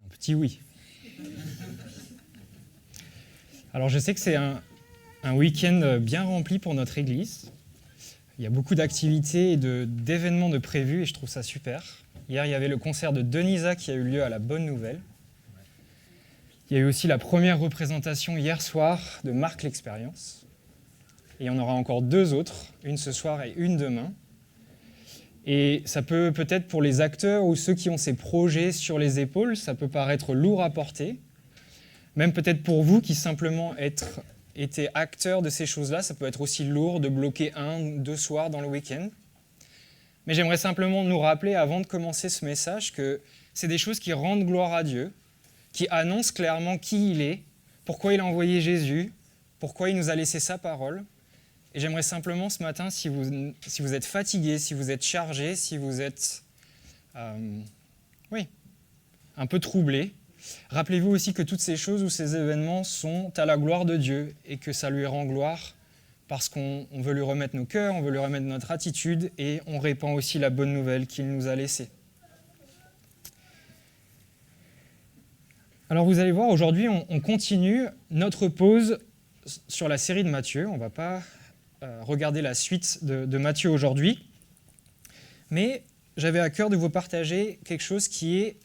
Un petit oui. Alors je sais que c'est un week-end bien rempli pour notre Église. Il y a beaucoup d'activités et d'événements de prévus et je trouve ça super. Hier, il y avait le concert de Denisa qui a eu lieu à la Bonne Nouvelle. Il y a eu aussi la première représentation hier soir de Marc l'Expérience. Et il y en aura encore 2 autres, une ce soir et une demain. Et ça peut-être pour les acteurs ou ceux qui ont ces projets sur les épaules, ça peut paraître lourd à porter. Même peut-être pour vous qui simplement été acteurs de ces choses-là, ça peut être aussi lourd de bloquer 1 ou 2 soirs dans le week-end. Mais j'aimerais simplement nous rappeler, avant de commencer ce message, que c'est des choses qui rendent gloire à Dieu, qui annoncent clairement qui il est, pourquoi il a envoyé Jésus, pourquoi il nous a laissé sa parole. Et j'aimerais simplement ce matin, si vous êtes fatigué, si vous êtes chargé, si vous êtes un peu troublé, rappelez-vous aussi que toutes ces choses ou ces événements sont à la gloire de Dieu et que ça lui rend gloire parce qu'on veut lui remettre nos cœurs, on veut lui remettre notre attitude et on répand aussi la bonne nouvelle qu'il nous a laissée. Alors vous allez voir, aujourd'hui on continue notre pause sur la série de Matthieu. On ne va pas regarder la suite de Matthieu aujourd'hui, mais j'avais à cœur de vous partager quelque chose qui est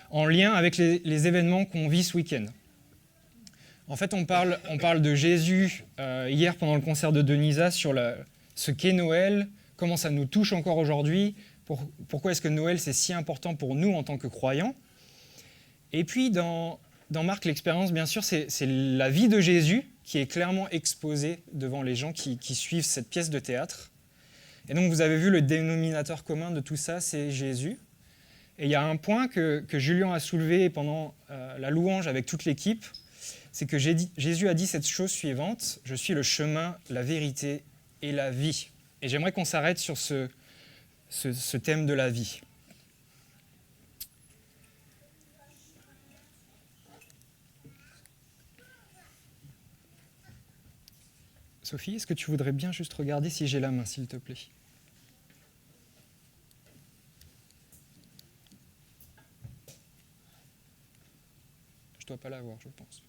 en lien avec les événements qu'on vit ce week-end. En fait, on parle de Jésus hier pendant le concert de Denisa sur ce qu'est Noël, comment ça nous touche encore aujourd'hui, pourquoi est-ce que Noël c'est si important pour nous en tant que croyants. Et puis dans Marc l'Expérience, bien sûr, c'est la vie de Jésus qui est clairement exposée devant les gens qui suivent cette pièce de théâtre. Et donc vous avez vu le dénominateur commun de tout ça, c'est Jésus. Et il y a un point que Julien a soulevé pendant la louange avec toute l'équipe, c'est que Jésus a dit cette chose suivante, « Je suis le chemin, la vérité et la vie ». Et j'aimerais qu'on s'arrête sur ce thème de la vie. Sophie, est-ce que tu voudrais bien juste regarder si j'ai la main, s'il te plaît ? Je ne dois pas l'avoir, je pense.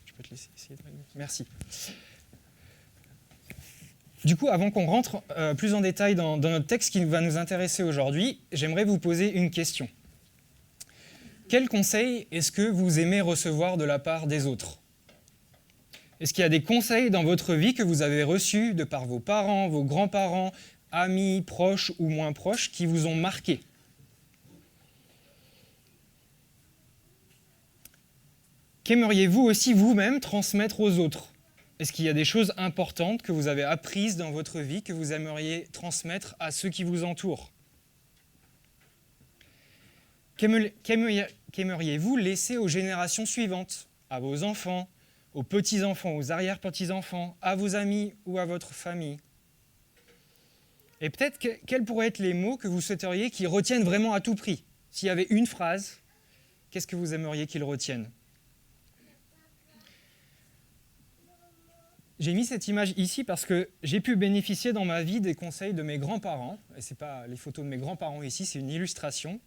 Je peux te laisser essayer de m'aider. Merci. Du coup, avant qu'on rentre plus en détail dans notre texte qui va nous intéresser aujourd'hui, j'aimerais vous poser une question. Quel conseil est-ce que vous aimez recevoir de la part des autres ? Est-ce qu'il y a des conseils dans votre vie que vous avez reçus de par vos parents, vos grands-parents, amis, proches ou moins proches qui vous ont marqué ? Qu'aimeriez-vous aussi vous-même transmettre aux autres ? Est-ce qu'il y a des choses importantes que vous avez apprises dans votre vie que vous aimeriez transmettre à ceux qui vous entourent ? Qu'aimeriez-vous laisser aux générations suivantes, à vos enfants, aux petits-enfants, aux arrière-petits-enfants, à vos amis ou à votre famille ? Et peut-être quels pourraient être les mots que vous souhaiteriez qu'ils retiennent vraiment à tout prix ? S'il y avait une phrase, qu'est-ce que vous aimeriez qu'ils retiennent ? J'ai mis cette image ici parce que j'ai pu bénéficier dans ma vie des conseils de mes grands-parents. Et ce n'est pas les photos de mes grands-parents ici, c'est une illustration.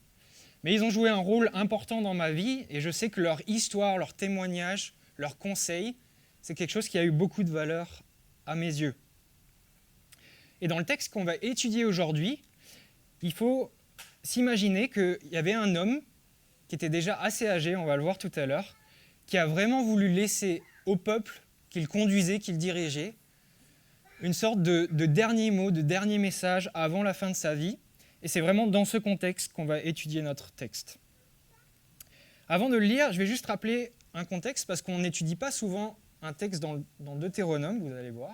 Mais ils ont joué un rôle important dans ma vie et je sais que leur histoire, leur témoignage, leurs conseils, c'est quelque chose qui a eu beaucoup de valeur à mes yeux. Et dans le texte qu'on va étudier aujourd'hui, il faut s'imaginer qu'il y avait un homme qui était déjà assez âgé, on va le voir tout à l'heure, qui a vraiment voulu laisser au peuple qu'il conduisait, qu'il dirigeait, une sorte de dernier mot, de dernier message avant la fin de sa vie. Et c'est vraiment dans ce contexte qu'on va étudier notre texte. Avant de le lire, je vais juste rappeler un contexte parce qu'on n'étudie pas souvent un texte dans Deutéronome, vous allez voir.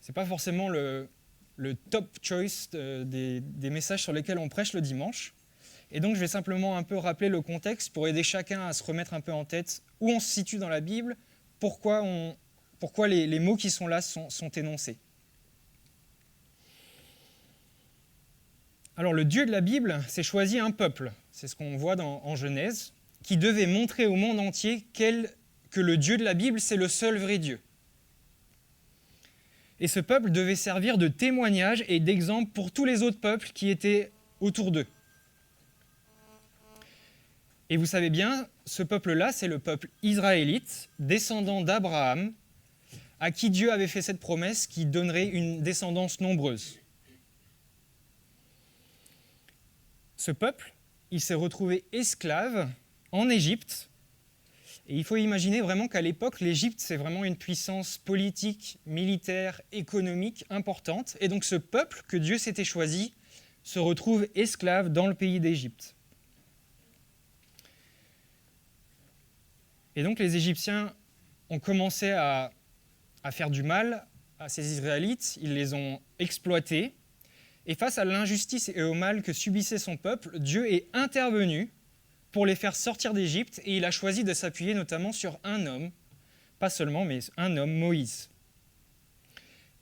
Ce n'est pas forcément le top choice des messages sur lesquels on prêche le dimanche. Et donc je vais simplement un peu rappeler le contexte pour aider chacun à se remettre un peu en tête où on se situe dans la Bible, pourquoi les mots qui sont là sont énoncés. Alors le Dieu de la Bible s'est choisi un peuple, c'est ce qu'on voit en Genèse, qui devait montrer au monde entier que le Dieu de la Bible, c'est le seul vrai Dieu. Et ce peuple devait servir de témoignage et d'exemple pour tous les autres peuples qui étaient autour d'eux. Et vous savez bien, ce peuple-là, c'est le peuple israélite, descendant d'Abraham, à qui Dieu avait fait cette promesse qui donnerait une descendance nombreuse. Ce peuple, il s'est retrouvé esclave en Égypte. Et il faut imaginer vraiment qu'à l'époque, l'Égypte, c'est vraiment une puissance politique, militaire, économique importante. Et donc ce peuple que Dieu s'était choisi se retrouve esclave dans le pays d'Égypte. Et donc les Égyptiens ont commencé à faire du mal à ces Israélites, ils les ont exploités. Et face à l'injustice et au mal que subissait son peuple, Dieu est intervenu pour les faire sortir d'Égypte et il a choisi de s'appuyer notamment sur un homme, pas seulement, mais un homme, Moïse.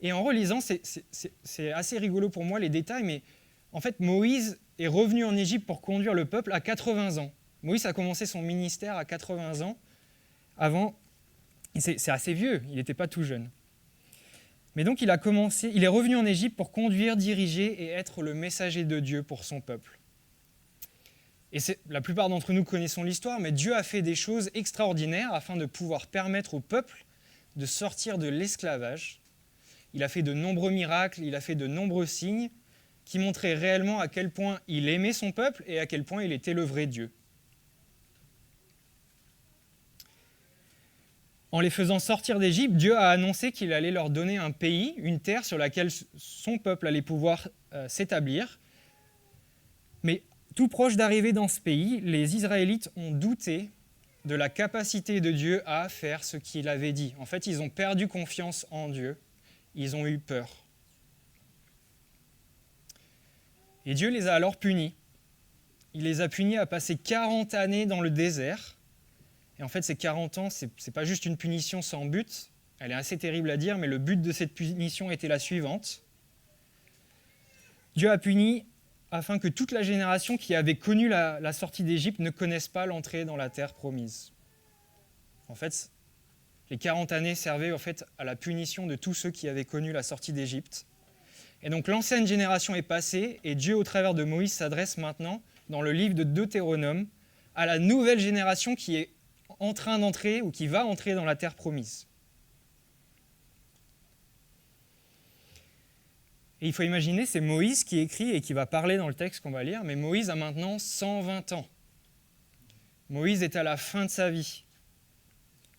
Et en relisant, c'est assez rigolo pour moi les détails, mais en fait Moïse est revenu en Égypte pour conduire le peuple à 80 ans. Moïse a commencé son ministère à 80 ans. Avant, c'est assez vieux, il n'était pas tout jeune. Mais donc il est revenu en Égypte pour conduire, diriger et être le messager de Dieu pour son peuple. Et la plupart d'entre nous connaissons l'histoire, mais Dieu a fait des choses extraordinaires afin de pouvoir permettre au peuple de sortir de l'esclavage. Il a fait de nombreux miracles, il a fait de nombreux signes qui montraient réellement à quel point il aimait son peuple et à quel point il était le vrai Dieu. En les faisant sortir d'Égypte, Dieu a annoncé qu'il allait leur donner un pays, une terre sur laquelle son peuple allait pouvoir s'établir. Mais tout proche d'arriver dans ce pays, les Israélites ont douté de la capacité de Dieu à faire ce qu'il avait dit. En fait, ils ont perdu confiance en Dieu, ils ont eu peur. Et Dieu les a alors punis. Il les a punis à passer 40 années dans le désert. Et en fait, ces 40 ans, ce n'est pas juste une punition sans but. Elle est assez terrible à dire, mais le but de cette punition était la suivante. Dieu a puni afin que toute la génération qui avait connu la sortie d'Égypte ne connaisse pas l'entrée dans la terre promise. En fait, les 40 années servaient en fait à la punition de tous ceux qui avaient connu la sortie d'Égypte. Et donc l'ancienne génération est passée, et Dieu, au travers de Moïse, s'adresse maintenant, dans le livre de Deutéronome, à la nouvelle génération qui est en train d'entrer ou qui va entrer dans la terre promise. Et il faut imaginer, c'est Moïse qui écrit et qui va parler dans le texte qu'on va lire, mais Moïse a maintenant 120 ans. Moïse est à la fin de sa vie.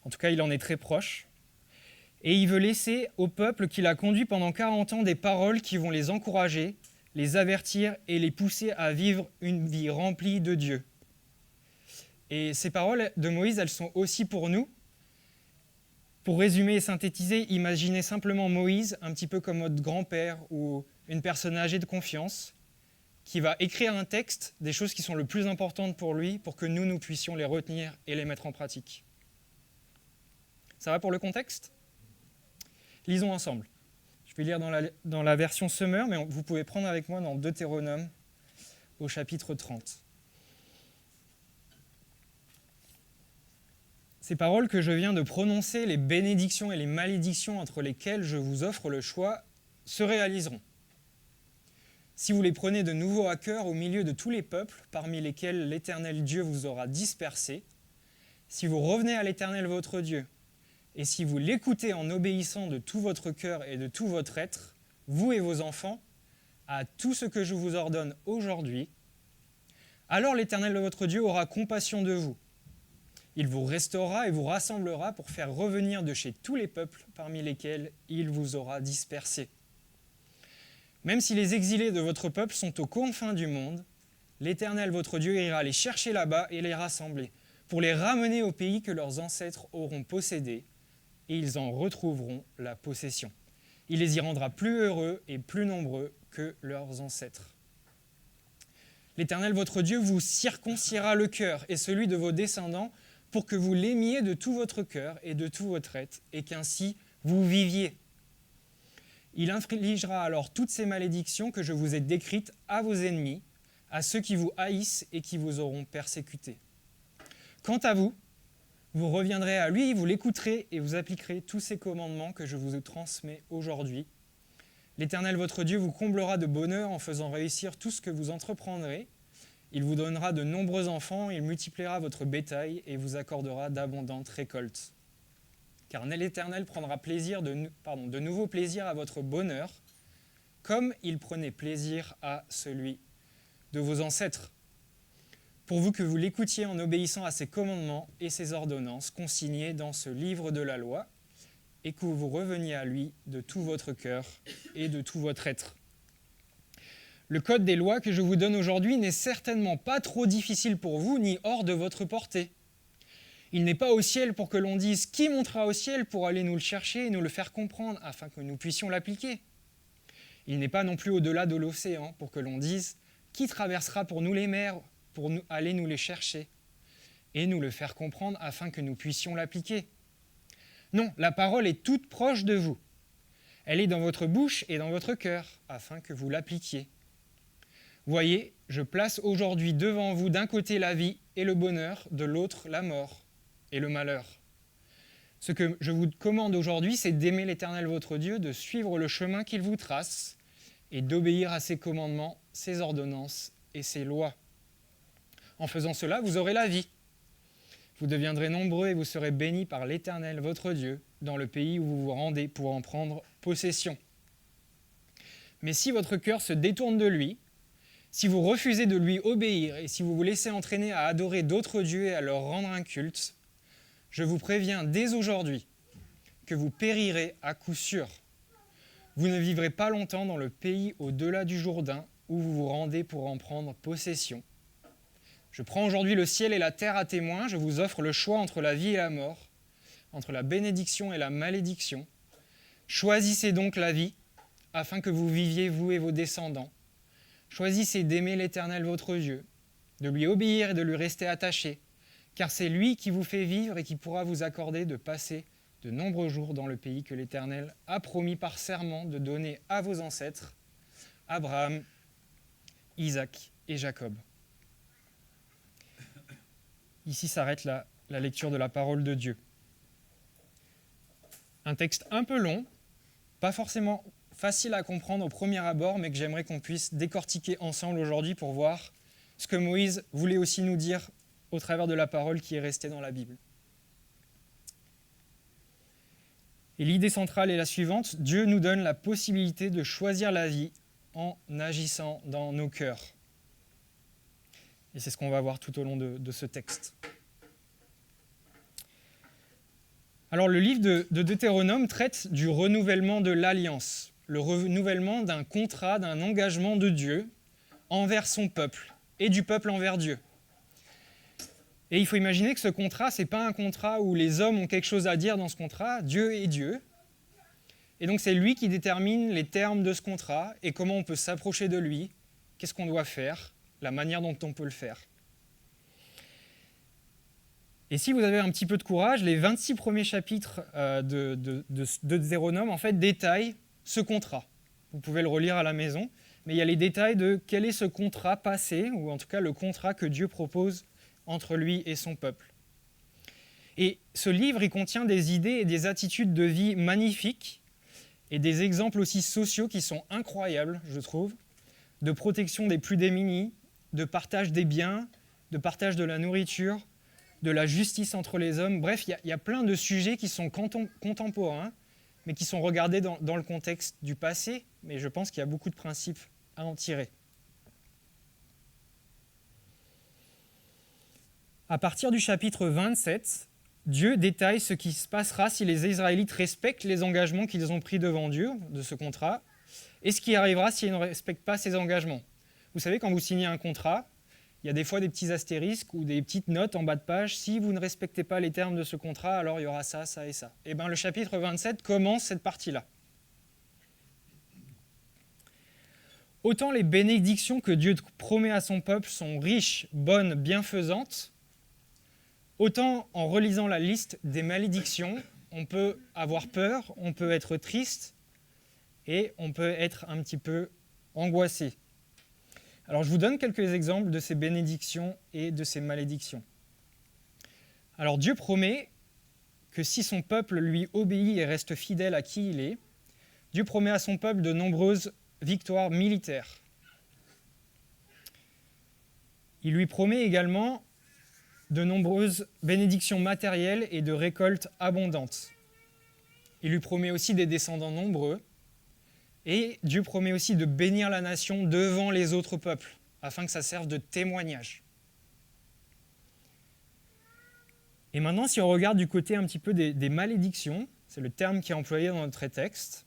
En tout cas, il en est très proche. Et il veut laisser au peuple qu'il a conduit pendant 40 ans des paroles qui vont les encourager, les avertir et les pousser à vivre une vie remplie de Dieu. Et ces paroles de Moïse, elles sont aussi pour nous. Pour résumer et synthétiser, imaginez simplement Moïse un petit peu comme votre grand-père ou une personne âgée de confiance qui va écrire un texte, des choses qui sont le plus importantes pour lui, pour que nous puissions les retenir et les mettre en pratique. Ça va pour le contexte ? Lisons ensemble. Je vais lire dans la version Summer, mais vous pouvez prendre avec moi dans Deutéronome au chapitre 30. Ces paroles que je viens de prononcer, les bénédictions et les malédictions entre lesquelles je vous offre le choix, se réaliseront. Si vous les prenez de nouveau à cœur au milieu de tous les peuples, parmi lesquels l'Éternel Dieu vous aura dispersés, si vous revenez à l'Éternel votre Dieu, et si vous l'écoutez en obéissant de tout votre cœur et de tout votre être, vous et vos enfants, à tout ce que je vous ordonne aujourd'hui, alors l'Éternel votre Dieu aura compassion de vous. Il vous restaurera et vous rassemblera pour faire revenir de chez tous les peuples parmi lesquels il vous aura dispersés. Même si les exilés de votre peuple sont aux confins du monde, l'Éternel votre Dieu ira les chercher là-bas et les rassembler, pour les ramener au pays que leurs ancêtres auront possédé, et ils en retrouveront la possession. Il les y rendra plus heureux et plus nombreux que leurs ancêtres. L'Éternel votre Dieu vous circoncira le cœur et celui de vos descendants pour que vous l'aimiez de tout votre cœur et de tout votre être, et qu'ainsi vous viviez. Il infligera alors toutes ces malédictions que je vous ai décrites à vos ennemis, à ceux qui vous haïssent et qui vous auront persécutés. Quant à vous, vous reviendrez à lui, vous l'écouterez et vous appliquerez tous ces commandements que je vous transmets aujourd'hui L'Éternel votre Dieu vous comblera de bonheur en faisant réussir tout ce que vous entreprendrez. Il vous donnera de nombreux enfants, il multipliera votre bétail et vous accordera d'abondantes récoltes. Car l'Éternel prendra de nouveaux plaisirs à votre bonheur, comme il prenait plaisir à celui de vos ancêtres, pourvu que vous l'écoutiez en obéissant à ses commandements et ses ordonnances consignés dans ce livre de la loi, et que vous reveniez à lui de tout votre cœur et de tout votre être. Le code des lois que je vous donne aujourd'hui n'est certainement pas trop difficile pour vous, ni hors de votre portée. Il n'est pas au ciel pour que l'on dise « Qui montera au ciel pour aller nous le chercher et nous le faire comprendre afin que nous puissions l'appliquer ?» Il n'est pas non plus au-delà de l'océan pour que l'on dise « Qui traversera pour nous les mers pour aller nous les chercher et nous le faire comprendre afin que nous puissions l'appliquer ?» Non, la parole est toute proche de vous. Elle est dans votre bouche et dans votre cœur, afin que vous l'appliquiez. Voyez, je place aujourd'hui devant vous d'un côté la vie et le bonheur, de l'autre la mort et le malheur. Ce que je vous commande aujourd'hui, c'est d'aimer l'Éternel votre Dieu, de suivre le chemin qu'il vous trace et d'obéir à ses commandements, ses ordonnances et ses lois. En faisant cela, vous aurez la vie. Vous deviendrez nombreux et vous serez bénis par l'Éternel, votre Dieu, dans le pays où vous vous rendez pour en prendre possession. Mais si votre cœur se détourne de lui, si vous refusez de lui obéir et si vous vous laissez entraîner à adorer d'autres dieux et à leur rendre un culte, je vous préviens dès aujourd'hui que vous périrez à coup sûr. Vous ne vivrez pas longtemps dans le pays au-delà du Jourdain où vous vous rendez pour en prendre possession. Je prends aujourd'hui le ciel et la terre à témoin, je vous offre le choix entre la vie et la mort, entre la bénédiction et la malédiction. Choisissez donc la vie, afin que vous viviez, vous et vos descendants. Choisissez d'aimer l'Éternel votre Dieu, de lui obéir et de lui rester attaché, car c'est lui qui vous fait vivre et qui pourra vous accorder de passer de nombreux jours dans le pays que l'Éternel a promis par serment de donner à vos ancêtres, Abraham, Isaac et Jacob. Ici s'arrête la lecture de la parole de Dieu. Un texte un peu long, pas forcément facile à comprendre au premier abord, mais que j'aimerais qu'on puisse décortiquer ensemble aujourd'hui pour voir ce que Moïse voulait aussi nous dire au travers de la parole qui est restée dans la Bible. Et l'idée centrale est la suivante: Dieu nous donne la possibilité de choisir la vie en agissant dans nos cœurs. Et c'est ce qu'on va voir tout au long de ce texte. Alors le livre de Deutéronome traite du renouvellement de l'alliance, le renouvellement d'un contrat, d'un engagement de Dieu envers son peuple et du peuple envers Dieu. Et il faut imaginer que ce contrat, ce n'est pas un contrat où les hommes ont quelque chose à dire dans ce contrat, Dieu est Dieu. Et donc c'est lui qui détermine les termes de ce contrat et comment on peut s'approcher de lui, qu'est-ce qu'on doit faire, la manière dont on peut le faire. Et si vous avez un petit peu de courage, les 26 premiers chapitres de Deutéronome en fait détaillent ce contrat. Vous pouvez le relire à la maison, mais il y a les détails de quel est ce contrat passé, ou en tout cas le contrat que Dieu propose entre lui et son peuple. Et ce livre, il contient des idées et des attitudes de vie magnifiques, et des exemples aussi sociaux qui sont incroyables, je trouve, de protection des plus démunis, de partage des biens, de partage de la nourriture, de la justice entre les hommes. Bref, il y a plein de sujets qui sont contemporains, mais qui sont regardés dans le contexte du passé, mais je pense qu'il y a beaucoup de principes à en tirer. À partir du chapitre 27, Dieu détaille ce qui se passera si les Israélites respectent les engagements qu'ils ont pris devant Dieu, de ce contrat, et ce qui arrivera s'ils ne respectent pas ces engagements. Vous savez, quand vous signez un contrat, il y a des fois des petits astérisques ou des petites notes en bas de page. Si vous ne respectez pas les termes de ce contrat, alors il y aura ça, ça et ça. Et bien le chapitre 27 commence cette partie-là. Autant les bénédictions que Dieu promet à son peuple sont riches, bonnes, bienfaisantes, autant en relisant la liste des malédictions, on peut avoir peur, on peut être triste et on peut être un petit peu angoissé. Alors je vous donne quelques exemples de ces bénédictions et de ces malédictions. Alors Dieu promet que si son peuple lui obéit et reste fidèle à qui il est, Dieu promet à son peuple de nombreuses victoires militaires. Il lui promet également de nombreuses bénédictions matérielles et de récoltes abondantes. Il lui promet aussi des descendants nombreux. Et Dieu promet aussi de bénir la nation devant les autres peuples, afin que ça serve de témoignage. Et maintenant, si on regarde du côté un petit peu des malédictions, c'est le terme qui est employé dans notre texte,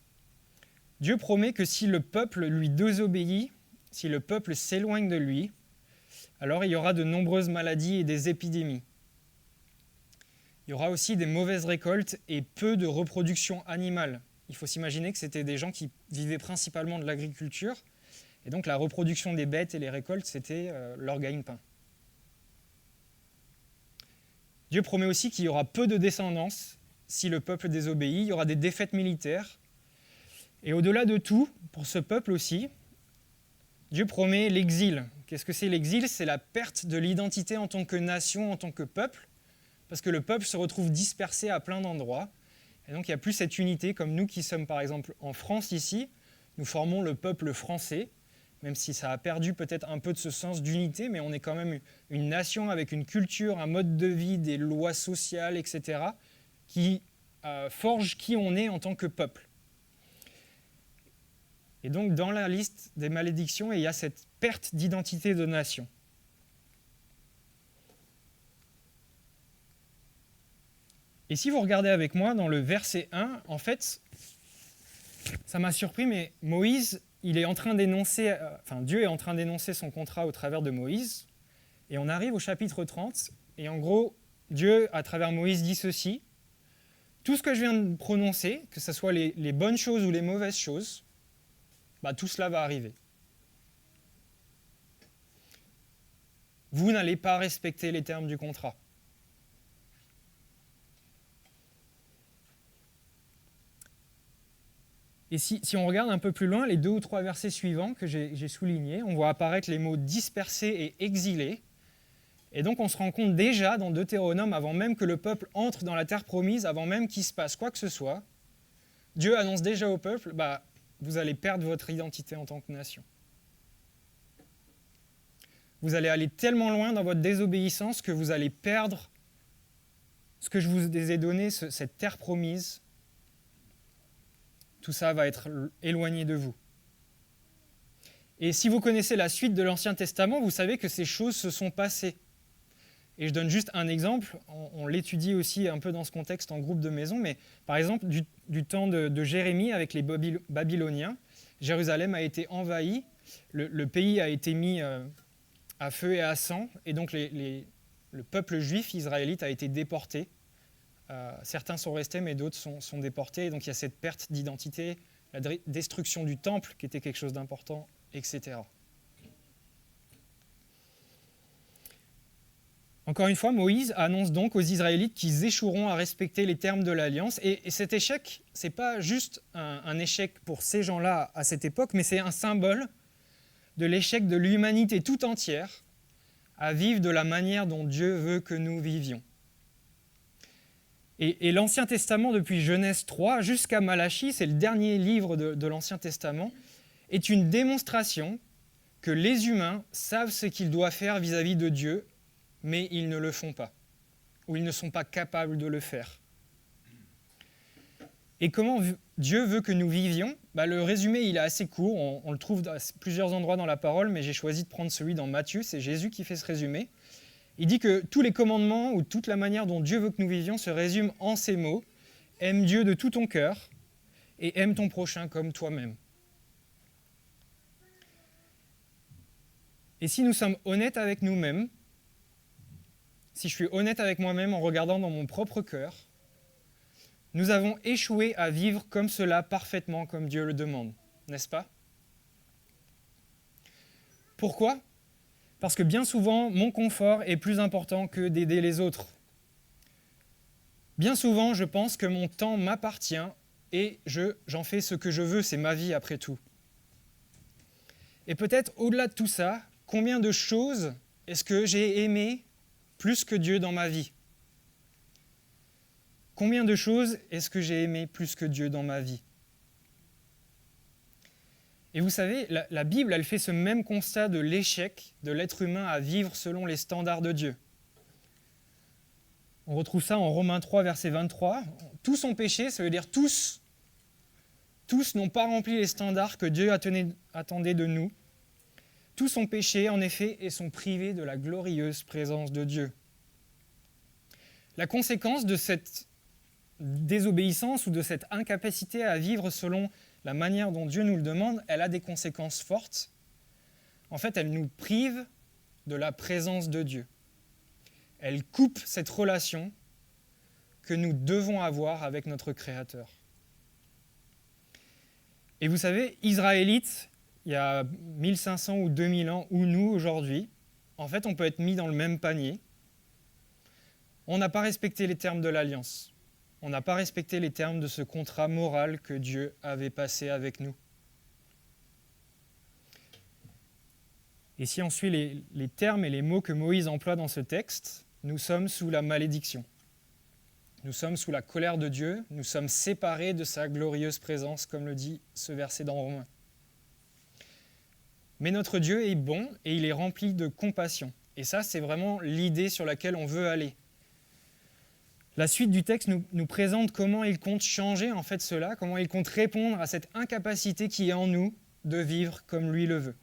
Dieu promet que si le peuple lui désobéit, si le peuple s'éloigne de lui, alors il y aura de nombreuses maladies et des épidémies. Il y aura aussi des mauvaises récoltes et peu de reproduction animale. Il faut s'imaginer que c'était des gens qui vivaient principalement de l'agriculture, et donc la reproduction des bêtes et les récoltes, c'était leur gagne-pain. Dieu promet aussi qu'il y aura peu de descendance si le peuple désobéit, il y aura des défaites militaires. Et au-delà de tout, pour ce peuple aussi, Dieu promet l'exil. Qu'est-ce que c'est l'exil? C'est la perte de l'identité en tant que nation, en tant que peuple, parce que le peuple se retrouve dispersé à plein d'endroits. Et donc il n'y a plus cette unité, comme nous qui sommes par exemple en France ici, nous formons le peuple français, même si ça a perdu peut-être un peu de ce sens d'unité, mais on est quand même une nation avec une culture, un mode de vie, des lois sociales, etc., qui forgent qui on est en tant que peuple. Et donc dans la liste des malédictions, il y a cette perte d'identité de nation. Et si vous regardez avec moi dans le verset 1, en fait, ça m'a surpris, mais Moïse, il est en train d'énoncer, Dieu est en train d'énoncer son contrat au travers de Moïse, et on arrive au chapitre 30, et en gros, Dieu, à travers Moïse, dit ceci: tout ce que je viens de prononcer, que ce soit les bonnes choses ou les mauvaises choses, tout cela va arriver. Vous n'allez pas respecter les termes du contrat. Et si on regarde un peu plus loin, les 2 ou 3 versets suivants que j'ai soulignés, on voit apparaître les mots dispersés et exilés. Et donc on se rend compte déjà dans Deutéronome, avant même que le peuple entre dans la terre promise, avant même qu'il se passe quoi que ce soit, Dieu annonce déjà au peuple, vous allez perdre votre identité en tant que nation. Vous allez aller tellement loin dans votre désobéissance que vous allez perdre ce que je vous ai donné, cette terre promise. Tout ça va être éloigné de vous. Et si vous connaissez la suite de l'Ancien Testament, vous savez que ces choses se sont passées. Et je donne juste un exemple, on l'étudie aussi un peu dans ce contexte en groupe de maison, mais par exemple, du temps de Jérémie avec les Babyloniens, Jérusalem a été envahi, le pays a été mis à feu et à sang, et donc le peuple juif israélite a été déporté. Certains sont restés, mais d'autres sont déportés. Et donc il y a cette perte d'identité, la destruction du temple, qui était quelque chose d'important, etc. Encore une fois, Moïse annonce donc aux Israélites qu'ils échoueront à respecter les termes de l'Alliance. Et cet échec, ce n'est pas juste un échec pour ces gens-là à cette époque, mais c'est un symbole de l'échec de l'humanité tout entière à vivre de la manière dont Dieu veut que nous vivions. Et l'Ancien Testament, depuis Genèse 3 jusqu'à Malachie, c'est le dernier livre de l'Ancien Testament, est une démonstration que les humains savent ce qu'ils doivent faire vis-à-vis de Dieu, mais ils ne le font pas, ou ils ne sont pas capables de le faire. Et comment Dieu veut que nous vivions? Le résumé, il est assez court, on le trouve à plusieurs endroits dans la parole, mais j'ai choisi de prendre celui dans Matthieu, c'est Jésus qui fait ce résumé. Il dit que tous les commandements ou toute la manière dont Dieu veut que nous vivions se résument en ces mots: aime Dieu de tout ton cœur et aime ton prochain comme toi-même. Et si nous sommes honnêtes avec nous-mêmes, si je suis honnête avec moi-même en regardant dans mon propre cœur, nous avons échoué à vivre comme cela parfaitement comme Dieu le demande, n'est-ce pas? Pourquoi? Parce que bien souvent, mon confort est plus important que d'aider les autres. Bien souvent, je pense que mon temps m'appartient et j'en fais ce que je veux, c'est ma vie après tout. Et peut-être au-delà de tout ça, combien de choses est-ce que j'ai aimé plus que Dieu dans ma vie? Combien de choses est-ce que j'ai aimé plus que Dieu dans ma vie? Et vous savez, la Bible, elle fait ce même constat de l'échec de l'être humain à vivre selon les standards de Dieu. On retrouve ça en Romains 3, verset 23. Tous ont péché, ça veut dire tous n'ont pas rempli les standards que Dieu attendait de nous. Tous ont péché, en effet, et sont privés de la glorieuse présence de Dieu. La conséquence de cette désobéissance ou de cette incapacité à vivre selon la manière dont Dieu nous le demande, elle a des conséquences fortes. En fait, elle nous prive de la présence de Dieu. Elle coupe cette relation que nous devons avoir avec notre Créateur. Et vous savez, Israélites, il y a 1500 ou 2000 ans, ou nous aujourd'hui, en fait, on peut être mis dans le même panier. On n'a pas respecté les termes de l'Alliance. On n'a pas respecté les termes de ce contrat moral que Dieu avait passé avec nous. Et si on suit les termes et les mots que Moïse emploie dans ce texte, nous sommes sous la malédiction. Nous sommes sous la colère de Dieu, nous sommes séparés de sa glorieuse présence, comme le dit ce verset dans Romains. Mais notre Dieu est bon et il est rempli de compassion. Et ça, c'est vraiment l'idée sur laquelle on veut aller. La suite du texte nous présente comment il compte changer en fait cela, comment il compte répondre à cette incapacité qui est en nous de vivre comme lui le veut.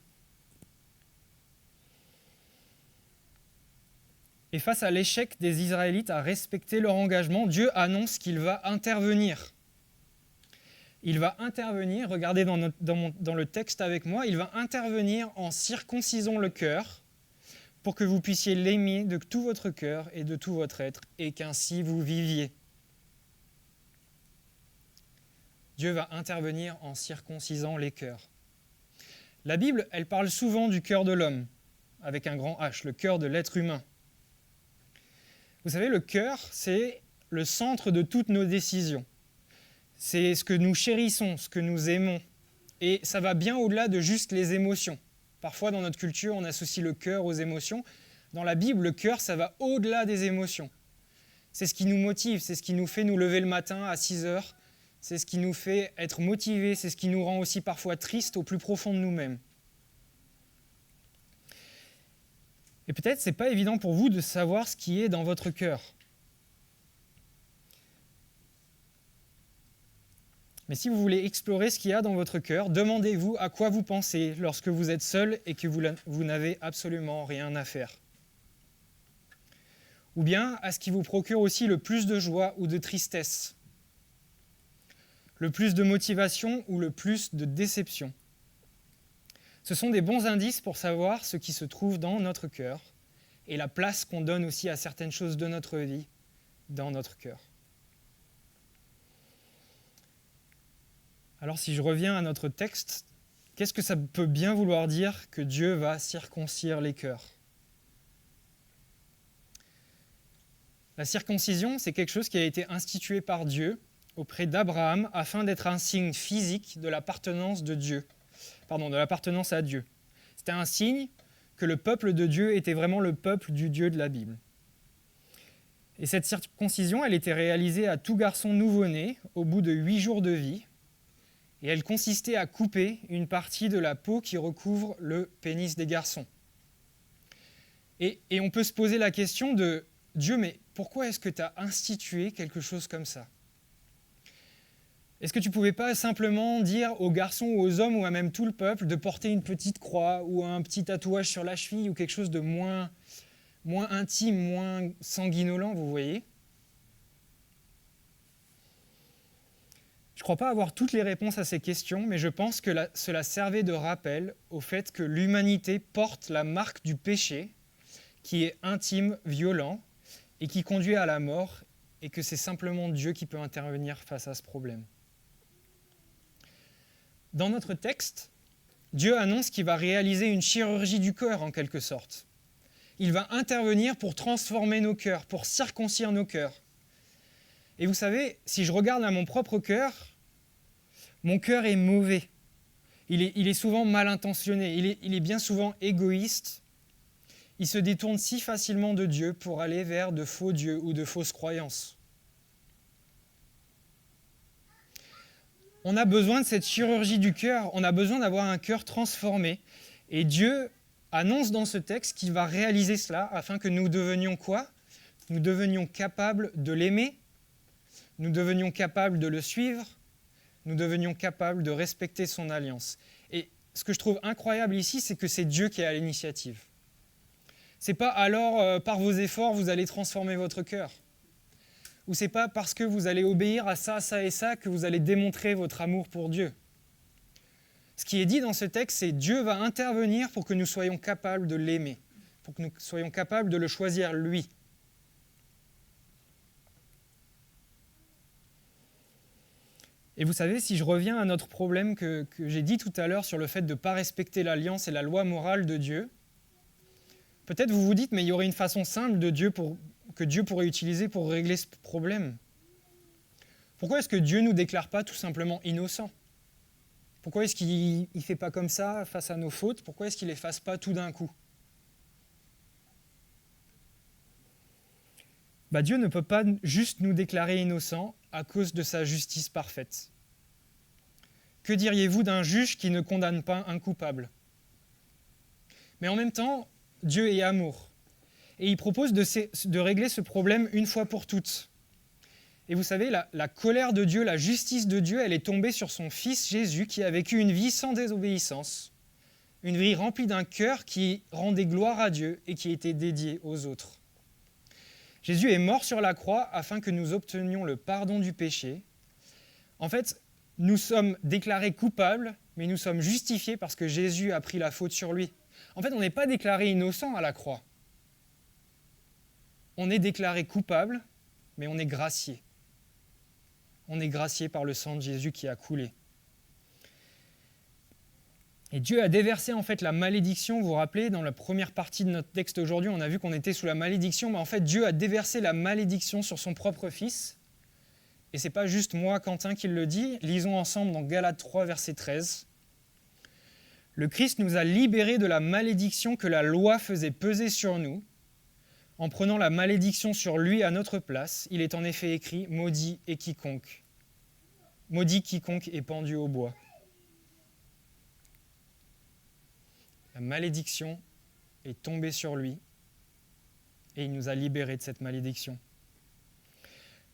Et face à l'échec des Israélites à respecter leur engagement, Dieu annonce qu'il va intervenir. Il va intervenir, regardez dans le texte avec moi, il va intervenir en circoncisant le cœur pour que vous puissiez l'aimer de tout votre cœur et de tout votre être, et qu'ainsi vous viviez. Dieu va intervenir en circoncisant les cœurs. La Bible, elle parle souvent du cœur de l'homme, avec un grand H, le cœur de l'être humain. Vous savez, le cœur, c'est le centre de toutes nos décisions. C'est ce que nous chérissons, ce que nous aimons. Et ça va bien au-delà de juste les émotions. Parfois, dans notre culture, on associe le cœur aux émotions. Dans la Bible, le cœur, ça va au-delà des émotions. C'est ce qui nous motive, c'est ce qui nous fait nous lever le matin à 6 heures. C'est ce qui nous fait être motivés, c'est ce qui nous rend aussi parfois tristes au plus profond de nous-mêmes. Et peut-être, ce n'est pas évident pour vous de savoir ce qui est dans votre cœur. Mais si vous voulez explorer ce qu'il y a dans votre cœur, demandez-vous à quoi vous pensez lorsque vous êtes seul et que vous n'avez absolument rien à faire. Ou bien à ce qui vous procure aussi le plus de joie ou de tristesse, le plus de motivation ou le plus de déception. Ce sont des bons indices pour savoir ce qui se trouve dans notre cœur et la place qu'on donne aussi à certaines choses de notre vie dans notre cœur. Alors si je reviens à notre texte, qu'est-ce que ça peut bien vouloir dire que Dieu va circoncire les cœurs ? La circoncision, c'est quelque chose qui a été institué par Dieu auprès d'Abraham afin d'être un signe physique de l'appartenance à Dieu. C'était un signe que le peuple de Dieu était vraiment le peuple du Dieu de la Bible. Et cette circoncision, elle était réalisée à tout garçon nouveau-né au bout de 8 jours de vie. Et elle consistait à couper une partie de la peau qui recouvre le pénis des garçons. Et on peut se poser la question de « Dieu, mais pourquoi est-ce que tu as institué quelque chose comme ça ?» Est-ce que tu ne pouvais pas simplement dire aux garçons ou aux hommes ou à même tout le peuple de porter une petite croix ou un petit tatouage sur la cheville ou quelque chose de moins intime, moins sanguinolent, vous voyez ? Je ne crois pas avoir toutes les réponses à ces questions, mais je pense que cela servait de rappel au fait que l'humanité porte la marque du péché, qui est intime, violent, et qui conduit à la mort, et que c'est simplement Dieu qui peut intervenir face à ce problème. Dans notre texte, Dieu annonce qu'il va réaliser une chirurgie du cœur, en quelque sorte. Il va intervenir pour transformer nos cœurs, pour circoncire nos cœurs. Et vous savez, si je regarde à mon propre cœur, mon cœur est mauvais. Il est souvent mal intentionné. Il est bien souvent égoïste. Il se détourne si facilement de Dieu pour aller vers de faux dieux ou de fausses croyances. On a besoin de cette chirurgie du cœur, on a besoin d'avoir un cœur transformé. Et Dieu annonce dans ce texte qu'il va réaliser cela afin que nous devenions quoi? Nous devenions capables de l'aimer, nous devenions capables de le suivre, nous devenions capables de respecter son alliance. Et ce que je trouve incroyable ici, c'est que c'est Dieu qui est à l'initiative. C'est pas alors, par vos efforts, vous allez transformer votre cœur. Ou c'est pas parce que vous allez obéir à ça, ça et ça que vous allez démontrer votre amour pour Dieu. Ce qui est dit dans ce texte, c'est Dieu va intervenir pour que nous soyons capables de l'aimer, pour que nous soyons capables de le choisir lui. Et vous savez, si je reviens à notre problème que j'ai dit tout à l'heure sur le fait de ne pas respecter l'alliance et la loi morale de Dieu, peut-être vous vous dites, mais il y aurait une façon simple que Dieu pourrait utiliser pour régler ce problème. Pourquoi est-ce que Dieu ne nous déclare pas tout simplement innocents? Pourquoi est-ce qu'il ne fait pas comme ça face à nos fautes? Pourquoi est-ce qu'il ne les fasse pas tout d'un coup? Dieu ne peut pas juste nous déclarer innocents à cause de sa justice parfaite. Que diriez-vous d'un juge qui ne condamne pas un coupable? Mais en même temps, Dieu est amour. Et il propose de régler ce problème une fois pour toutes. Et vous savez, la colère de Dieu, la justice de Dieu, elle est tombée sur son Fils Jésus qui a vécu une vie sans désobéissance, une vie remplie d'un cœur qui rendait gloire à Dieu et qui était dédié aux autres. Jésus est mort sur la croix afin que nous obtenions le pardon du péché. En fait, nous sommes déclarés coupables, mais nous sommes justifiés parce que Jésus a pris la faute sur lui. En fait, on n'est pas déclaré innocent à la croix. On est déclaré coupable, mais on est gracié. On est gracié par le sang de Jésus qui a coulé. Et Dieu a déversé en fait la malédiction. Vous vous rappelez, dans la première partie de notre texte aujourd'hui, on a vu qu'on était sous la malédiction, mais en fait Dieu a déversé la malédiction sur son propre Fils. Et ce n'est pas juste moi, Quentin, qui le dit. Lisons ensemble dans Galates 3, verset 13. Le Christ nous a libérés de la malédiction que la loi faisait peser sur nous. En prenant la malédiction sur lui à notre place, il est en effet écrit « Maudit quiconque est pendu au bois ». La malédiction est tombée sur lui et il nous a libérés de cette malédiction.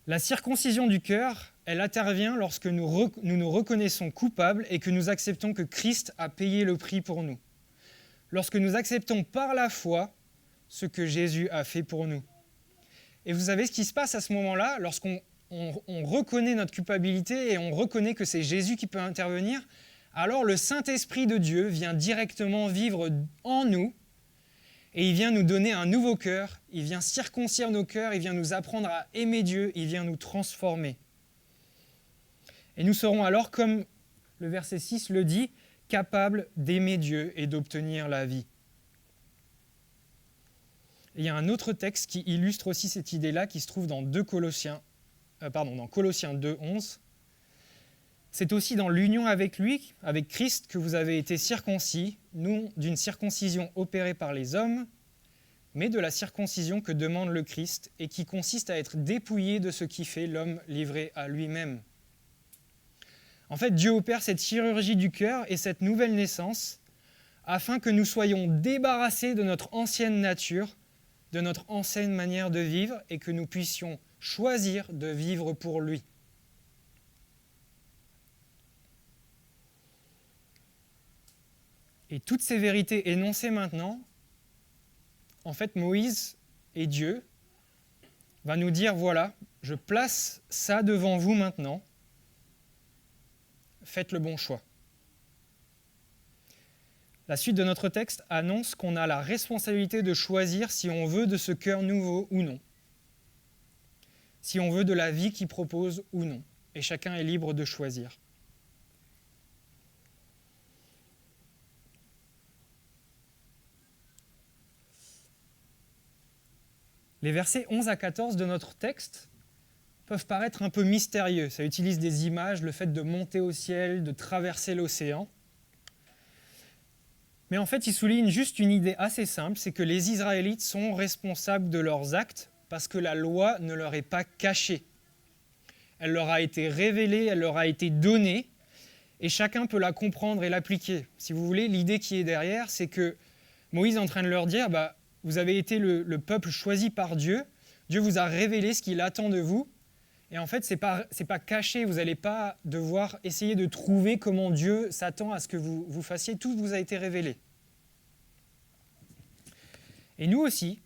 La circoncision du cœur, elle intervient lorsque nous nous reconnaissons coupables et que nous acceptons que Christ a payé le prix pour nous. Lorsque nous acceptons par la foi ce que Jésus a fait pour nous. Et vous savez ce qui se passe à ce moment-là, lorsqu'on reconnaît notre culpabilité et on reconnaît que c'est Jésus qui peut intervenir, alors le Saint-Esprit de Dieu vient directement vivre en nous et il vient nous donner un nouveau cœur, il vient circoncire nos cœurs, il vient nous apprendre à aimer Dieu, il vient nous transformer. Et nous serons alors, comme le verset 6 le dit, capables d'aimer Dieu et d'obtenir la vie. Et il y a un autre texte qui illustre aussi cette idée-là qui se trouve dans Colossiens 2, 11. C'est aussi dans l'union avec lui, avec Christ, que vous avez été circoncis, non d'une circoncision opérée par les hommes, mais de la circoncision que demande le Christ et qui consiste à être dépouillé de ce qui fait l'homme livré à lui-même. En fait, Dieu opère cette chirurgie du cœur et cette nouvelle naissance afin que nous soyons débarrassés de notre ancienne nature, de notre ancienne manière de vivre et que nous puissions choisir de vivre pour lui. Et toutes ces vérités énoncées maintenant, en fait, Moïse et Dieu va nous dire, voilà, je place ça devant vous maintenant, faites le bon choix. La suite de notre texte annonce qu'on a la responsabilité de choisir si on veut de ce cœur nouveau ou non, si on veut de la vie qu'il propose ou non, et chacun est libre de choisir. Les versets 11 à 14 de notre texte peuvent paraître un peu mystérieux. Ça utilise des images, le fait de monter au ciel, de traverser l'océan. Mais en fait, il souligne juste une idée assez simple, c'est que les Israélites sont responsables de leurs actes parce que la loi ne leur est pas cachée. Elle leur a été révélée, elle leur a été donnée, et chacun peut la comprendre et l'appliquer. Si vous voulez, l'idée qui est derrière, c'est que Moïse est en train de leur dire, vous avez été le peuple choisi par Dieu, Dieu vous a révélé ce qu'il attend de vous, et en fait, ce n'est pas caché, vous n'allez pas devoir essayer de trouver comment Dieu s'attend à ce que vous fassiez, tout vous a été révélé. Et nous aussi,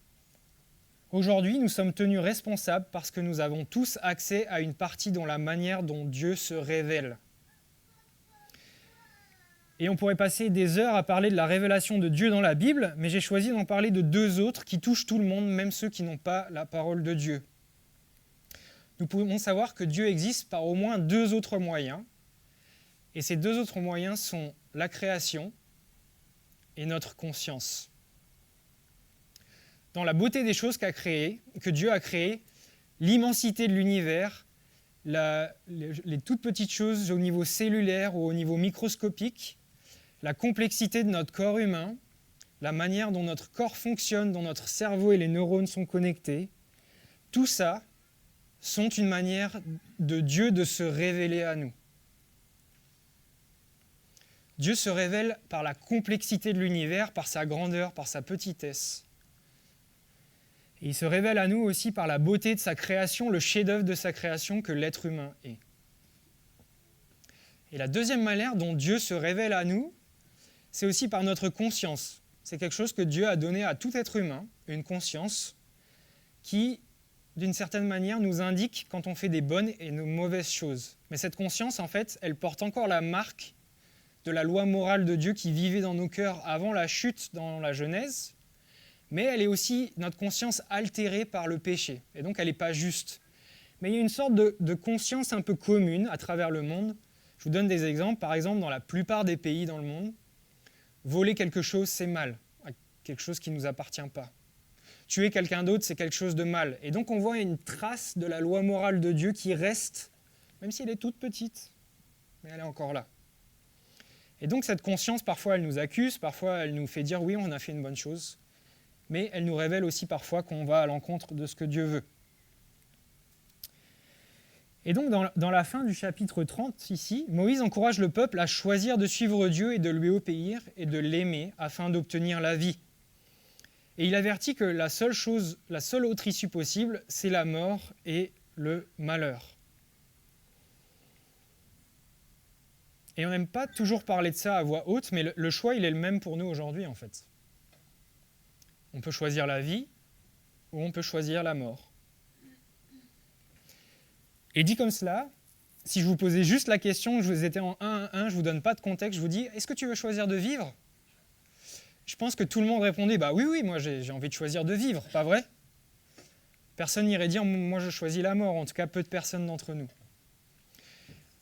aujourd'hui, nous sommes tenus responsables parce que nous avons tous accès à une partie dans la manière dont Dieu se révèle. Et on pourrait passer des heures à parler de la révélation de Dieu dans la Bible, mais j'ai choisi d'en parler de deux autres qui touchent tout le monde, même ceux qui n'ont pas la parole de Dieu. Nous pouvons savoir que Dieu existe par au moins deux autres moyens, et ces deux autres moyens sont la création et notre conscience. Dans la beauté des choses que Dieu a créées, l'immensité de l'univers, les toutes petites choses au niveau cellulaire ou au niveau microscopique, la complexité de notre corps humain, la manière dont notre corps fonctionne, dont notre cerveau et les neurones sont connectés, tout ça sont une manière de Dieu de se révéler à nous. Dieu se révèle par la complexité de l'univers, par sa grandeur, par sa petitesse. Et il se révèle à nous aussi par la beauté de sa création, le chef-d'œuvre de sa création que l'être humain est. Et la deuxième manière dont Dieu se révèle à nous, c'est aussi par notre conscience. C'est quelque chose que Dieu a donné à tout être humain, une conscience qui, d'une certaine manière, nous indique quand on fait des bonnes et de mauvaises choses. Mais cette conscience, en fait, elle porte encore la marque de la loi morale de Dieu qui vivait dans nos cœurs avant la chute dans la Genèse, mais elle est aussi notre conscience altérée par le péché, et donc elle n'est pas juste. Mais il y a une sorte de conscience un peu commune à travers le monde. Je vous donne des exemples. Par exemple, dans la plupart des pays dans le monde, voler quelque chose, c'est mal, quelque chose qui ne nous appartient pas. Tuer quelqu'un d'autre, c'est quelque chose de mal. Et donc on voit une trace de la loi morale de Dieu qui reste, même si elle est toute petite, mais elle est encore là. Et donc cette conscience, parfois elle nous accuse, parfois elle nous fait dire oui, on a fait une bonne chose, mais elle nous révèle aussi parfois qu'on va à l'encontre de ce que Dieu veut. Et donc dans la fin du chapitre 30 ici, Moïse encourage le peuple à choisir de suivre Dieu et de lui obéir et de l'aimer afin d'obtenir la vie. Et il avertit que la seule autre issue possible, c'est la mort et le malheur. Et on n'aime pas toujours parler de ça à voix haute, mais le choix, il est le même pour nous aujourd'hui, en fait. On peut choisir la vie ou on peut choisir la mort. Et dit comme cela, si je vous posais juste la question, je vous étais en 1 à 1, je ne vous donne pas de contexte, je vous dis, est-ce que tu veux choisir de vivre ? Je pense que tout le monde répondait, oui, moi j'ai envie de choisir de vivre, pas vrai ? Personne n'irait dire, moi je choisis la mort, en tout cas peu de personnes d'entre nous.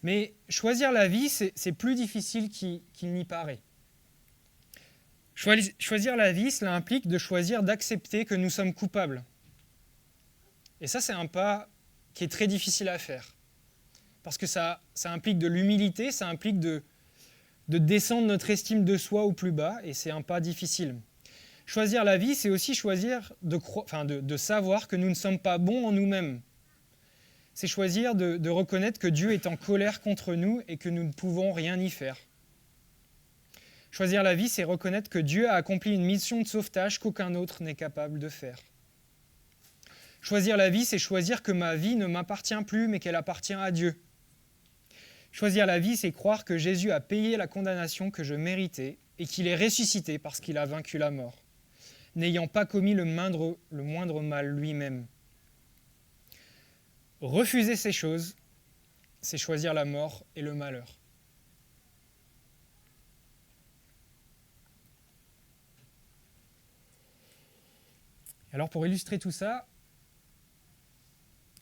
Mais choisir la vie, c'est plus difficile qu'il n'y paraît. Choisir la vie, cela implique de choisir d'accepter que nous sommes coupables. Et ça, c'est un pas qui est très difficile à faire. Parce que ça implique de l'humilité, ça implique de descendre notre estime de soi au plus bas, et c'est un pas difficile. Choisir la vie, c'est aussi choisir de savoir que nous ne sommes pas bons en nous-mêmes. C'est choisir de reconnaître que Dieu est en colère contre nous et que nous ne pouvons rien y faire. Choisir la vie, c'est reconnaître que Dieu a accompli une mission de sauvetage qu'aucun autre n'est capable de faire. Choisir la vie, c'est choisir que ma vie ne m'appartient plus, mais qu'elle appartient à Dieu. Choisir la vie, c'est croire que Jésus a payé la condamnation que je méritais et qu'il est ressuscité parce qu'il a vaincu la mort, n'ayant pas commis le moindre mal lui-même. Refuser ces choses, c'est choisir la mort et le malheur. Alors pour illustrer tout ça,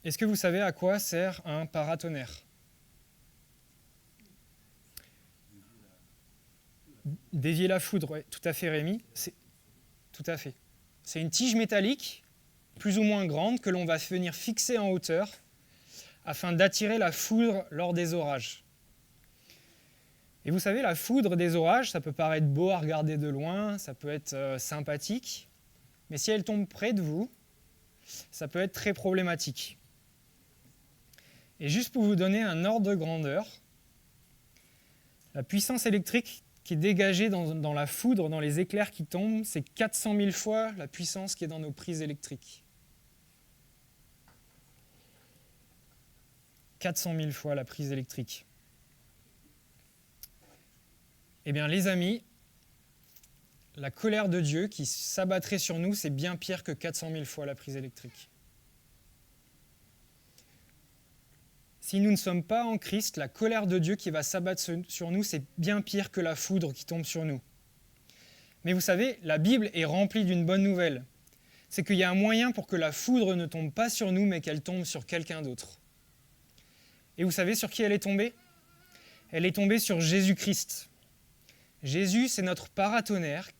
est-ce que vous savez à quoi sert un paratonnerre ? Dévier la foudre, oui, tout à fait Rémi. Tout à fait. C'est une tige métallique, plus ou moins grande, que l'on va venir fixer en hauteur afin d'attirer la foudre lors des orages. Et vous savez, la foudre des orages, ça peut paraître beau à regarder de loin, ça peut être sympathique, mais si elle tombe près de vous, ça peut être très problématique. Et juste pour vous donner un ordre de grandeur, La puissance électrique qui est dégagée dans la foudre, dans les éclairs qui tombent, c'est 400 000 fois la puissance qui est dans nos prises électriques. 400 000 fois la prise électrique. Eh bien, les amis, la colère de Dieu qui s'abattrait sur nous, c'est bien pire que 400 000 fois la prise électrique. Si nous ne sommes pas en Christ, la colère de Dieu qui va s'abattre sur nous, c'est bien pire que la foudre qui tombe sur nous. Mais vous savez, la Bible est remplie d'une bonne nouvelle. C'est qu'il y a un moyen pour que la foudre ne tombe pas sur nous, mais qu'elle tombe sur quelqu'un d'autre. Et vous savez sur qui elle est tombée ? Elle est tombée sur Jésus-Christ. Jésus, c'est notre paratonnerre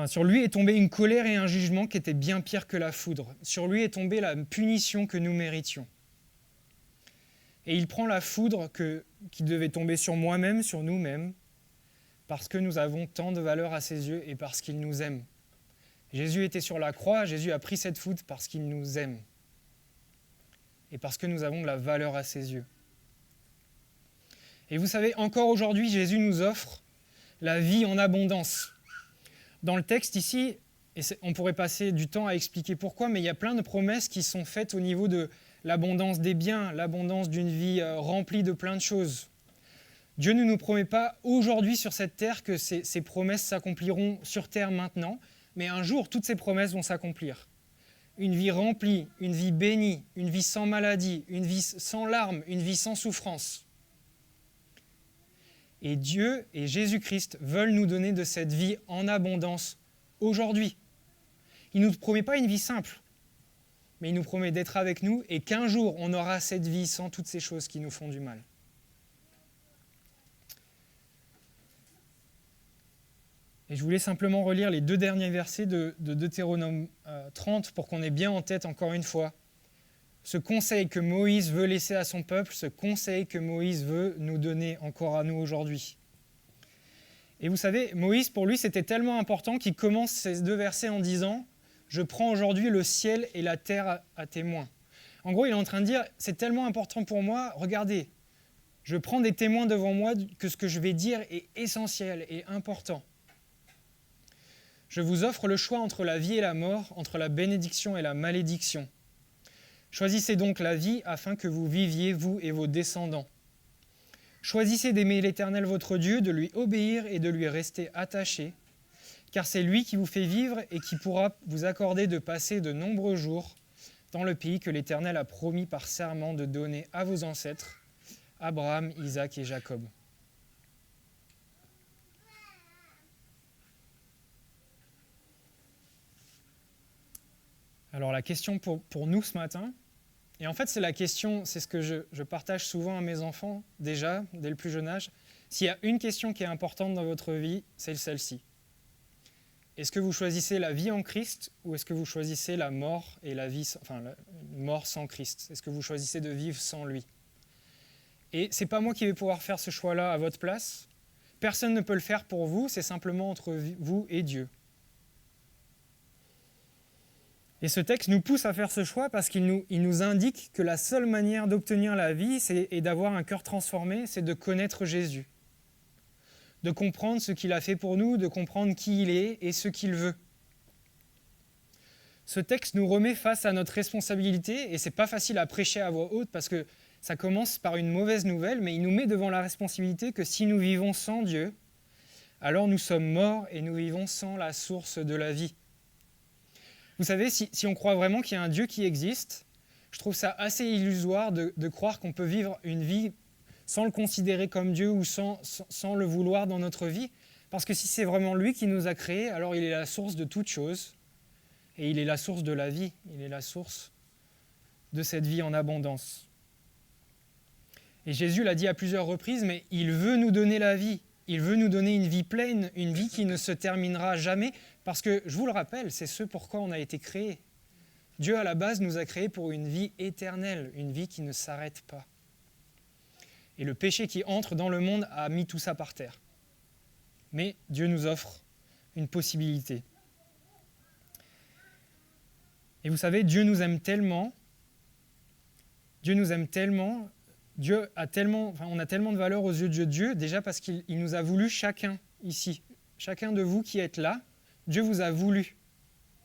sur lui est tombée une colère et un jugement qui étaient bien pires que la foudre. Sur lui est tombée la punition que nous méritions. Et il prend la foudre qui devait tomber sur moi-même, sur nous-mêmes, parce que nous avons tant de valeur à ses yeux et parce qu'il nous aime. Jésus était sur la croix, Jésus a pris cette foudre parce qu'il nous aime. Et parce que nous avons de la valeur à ses yeux. Et vous savez, encore aujourd'hui, Jésus nous offre la vie en abondance. Dans le texte ici, et on pourrait passer du temps à expliquer pourquoi, mais il y a plein de promesses qui sont faites au niveau de l'abondance des biens, l'abondance d'une vie remplie de plein de choses. Dieu ne nous promet pas aujourd'hui sur cette terre que ces promesses s'accompliront sur terre maintenant, mais un jour, toutes ces promesses vont s'accomplir. Une vie remplie, une vie bénie, une vie sans maladie, une vie sans larmes, une vie sans souffrance. Et Dieu et Jésus-Christ veulent nous donner de cette vie en abondance aujourd'hui. Il ne nous promet pas une vie simple, mais il nous promet d'être avec nous et qu'un jour, on aura cette vie sans toutes ces choses qui nous font du mal. Et je voulais simplement relire les 2 derniers versets de Deutéronome 30 pour qu'on ait bien en tête encore une fois ce conseil que Moïse veut laisser à son peuple, ce conseil que Moïse veut nous donner encore à nous aujourd'hui. Et vous savez, Moïse, pour lui, c'était tellement important qu'il commence ces 2 versets en disant « Je prends aujourd'hui le ciel et la terre à témoin ». En gros, il est en train de dire « C'est tellement important pour moi, regardez, je prends des témoins devant moi que ce que je vais dire est essentiel et important. Je vous offre le choix entre la vie et la mort, entre la bénédiction et la malédiction. Choisissez donc la vie afin que vous viviez, vous et vos descendants. Choisissez d'aimer l'Éternel votre Dieu, de lui obéir et de lui rester attachés, car c'est lui qui vous fait vivre et qui pourra vous accorder de passer de nombreux jours dans le pays que l'Éternel a promis par serment de donner à vos ancêtres, Abraham, Isaac et Jacob. » Alors la question pour nous ce matin, et en fait c'est la question, c'est ce que je partage souvent à mes enfants déjà, dès le plus jeune âge, s'il y a une question qui est importante dans votre vie, c'est celle-ci. Est-ce que vous choisissez la vie en Christ ou est-ce que vous choisissez la mort et la mort sans Christ ? Est-ce que vous choisissez de vivre sans lui ? Et ce n'est pas moi qui vais pouvoir faire ce choix-là à votre place. Personne ne peut le faire pour vous, c'est simplement entre vous et Dieu. Et ce texte nous pousse à faire ce choix parce qu'il nous indique que la seule manière d'obtenir la vie et d'avoir un cœur transformé, c'est de connaître Jésus. De comprendre ce qu'il a fait pour nous, de comprendre qui il est et ce qu'il veut. Ce texte nous remet face à notre responsabilité et ce n'est pas facile à prêcher à voix haute parce que ça commence par une mauvaise nouvelle, mais il nous met devant la responsabilité que si nous vivons sans Dieu, alors nous sommes morts et nous vivons sans la source de la vie. Vous savez, si on croit vraiment qu'il y a un Dieu qui existe, je trouve ça assez illusoire de croire qu'on peut vivre une vie sans le considérer comme Dieu ou sans le vouloir dans notre vie. Parce que si c'est vraiment lui qui nous a créés, alors il est la source de toute chose. Et il est la source de la vie. Il est la source de cette vie en abondance. Et Jésus l'a dit à plusieurs reprises, mais il veut nous donner la vie. Il veut nous donner une vie pleine, une vie qui ne se terminera jamais. Parce que, je vous le rappelle, c'est ce pourquoi on a été créés. Dieu, à la base, nous a créés pour une vie éternelle, une vie qui ne s'arrête pas. Et le péché qui entre dans le monde a mis tout ça par terre. Mais Dieu nous offre une possibilité. Et vous savez, Dieu nous aime tellement on a tellement de valeur aux yeux de Dieu, déjà parce qu'il nous a voulu chacun ici. Chacun de vous qui êtes là, Dieu vous a voulu.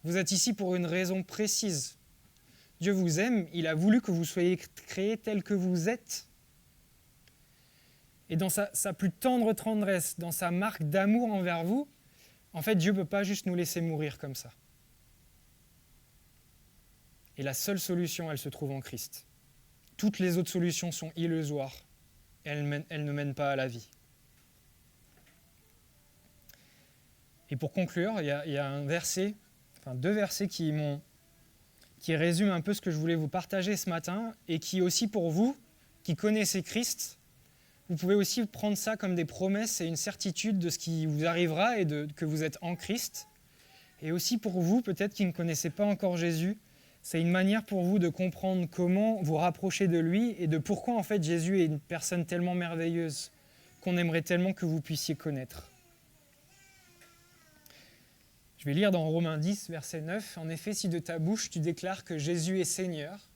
Vous êtes ici pour une raison précise. Dieu vous aime, il a voulu que vous soyez créés tels que vous êtes. Et dans sa plus tendre tendresse, dans sa marque d'amour envers vous, en fait, Dieu ne peut pas juste nous laisser mourir comme ça. Et la seule solution, elle se trouve en Christ. Toutes les autres solutions sont illusoires. Elles ne mènent pas à la vie. Et pour conclure, il y a deux versets qui résument un peu ce que je voulais vous partager ce matin et qui aussi pour vous, qui connaissez Christ, vous pouvez aussi prendre ça comme des promesses et une certitude de ce qui vous arrivera et que vous êtes en Christ. Et aussi pour vous, peut-être qui ne connaissez pas encore Jésus, c'est une manière pour vous de comprendre comment vous rapprocher de lui et de pourquoi en fait Jésus est une personne tellement merveilleuse qu'on aimerait tellement que vous puissiez connaître. Je vais lire dans Romains 10, verset 9. « En effet, si de ta bouche tu déclares que Jésus est Seigneur,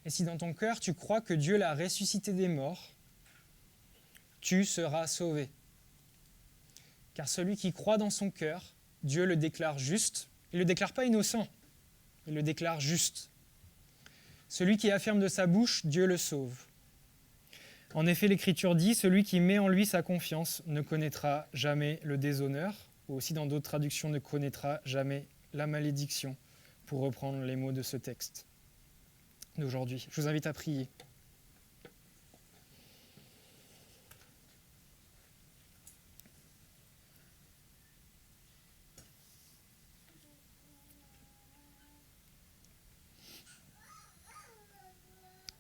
et si dans ton cœur tu crois que Dieu l'a ressuscité des morts, tu seras sauvé. Car celui qui croit dans son cœur, Dieu le déclare juste. Il ne le déclare pas innocent, il le déclare juste. Celui qui affirme de sa bouche, Dieu le sauve. En effet, l'Écriture dit, celui qui met en lui sa confiance ne connaîtra jamais le déshonneur, ou aussi dans d'autres traductions, ne connaîtra jamais la malédiction, pour reprendre les mots de ce texte d'aujourd'hui. Je vous invite à prier.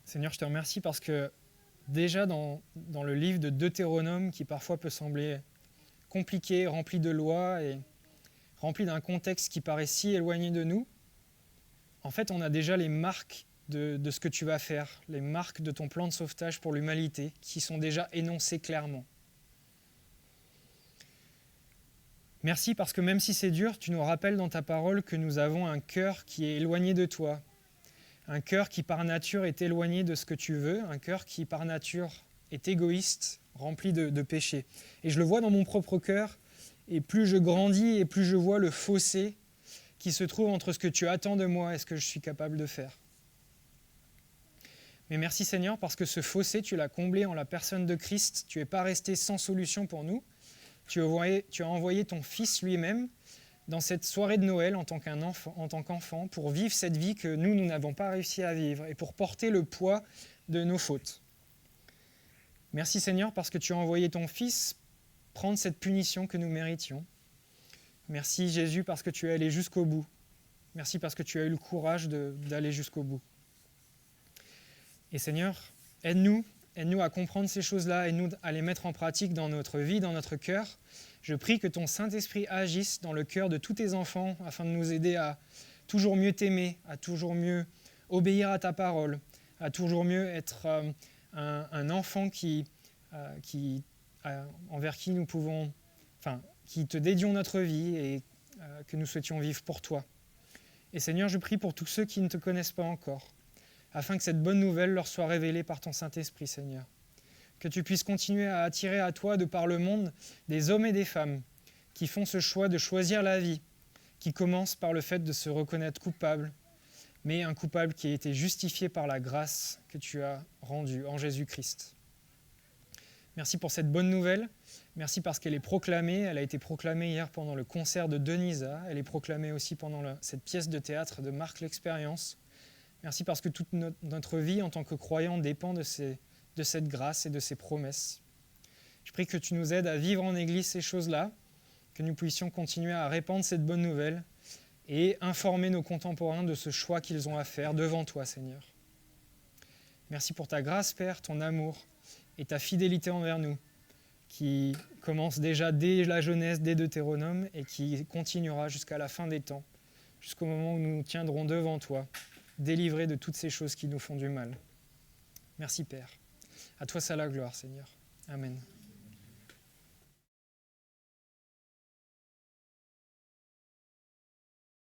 Seigneur, je te remercie parce que déjà dans le livre de Deutéronome, qui parfois peut sembler compliqué, rempli de lois et rempli d'un contexte qui paraît si éloigné de nous, en fait, on a déjà les marques de ce que tu vas faire, les marques de ton plan de sauvetage pour l'humanité, qui sont déjà énoncées clairement. Merci parce que même si c'est dur, tu nous rappelles dans ta parole que nous avons un cœur qui est éloigné de toi, un cœur qui par nature est éloigné de ce que tu veux, un cœur qui par nature est égoïste, rempli de péchés. Et je le vois dans mon propre cœur, et plus je grandis et plus je vois le fossé qui se trouve entre ce que tu attends de moi et ce que je suis capable de faire. Mais merci Seigneur parce que ce fossé, tu l'as comblé en la personne de Christ, tu n'es pas resté sans solution pour nous, tu as envoyé ton Fils lui-même dans cette soirée de Noël en tant qu'enfant, pour vivre cette vie que nous n'avons pas réussi à vivre et pour porter le poids de nos fautes. Merci Seigneur parce que tu as envoyé ton Fils prendre cette punition que nous méritions. Merci Jésus parce que tu es allé jusqu'au bout. Merci parce que tu as eu le courage d'aller jusqu'au bout. Et Seigneur, aide-nous à comprendre ces choses-là, aide-nous à les mettre en pratique dans notre vie, dans notre cœur. Je prie que ton Saint-Esprit agisse dans le cœur de tous tes enfants afin de nous aider à toujours mieux t'aimer, à toujours mieux obéir à ta parole, à toujours mieux être un enfant envers qui nous pouvons, qui te dédions notre vie et que nous souhaitions vivre pour toi. Et Seigneur, je prie pour tous ceux qui ne te connaissent pas encore, afin que cette bonne nouvelle leur soit révélée par ton Saint-Esprit, Seigneur. Que tu puisses continuer à attirer à toi, de par le monde, des hommes et des femmes qui font ce choix de choisir la vie, qui commence par le fait de se reconnaître coupable, mais un coupable qui a été justifié par la grâce que tu as rendue en Jésus-Christ. Merci pour cette bonne nouvelle. Merci parce qu'elle est proclamée. Elle a été proclamée hier pendant le concert de Denisa. Elle est proclamée aussi pendant cette pièce de théâtre de Marc l'Expérience. Merci parce que toute notre vie en tant que croyants dépend de cette grâce et de ces promesses. Je prie que tu nous aides à vivre en Église ces choses-là, que nous puissions continuer à répandre cette bonne nouvelle et informer nos contemporains de ce choix qu'ils ont à faire devant toi, Seigneur. Merci pour ta grâce, Père, ton amour et ta fidélité envers nous, qui commence déjà dès la Genèse, dès Deutéronome, et qui continuera jusqu'à la fin des temps, jusqu'au moment où nous nous tiendrons devant toi, délivrés de toutes ces choses qui nous font du mal. Merci, Père. À toi, ça la gloire, Seigneur. Amen.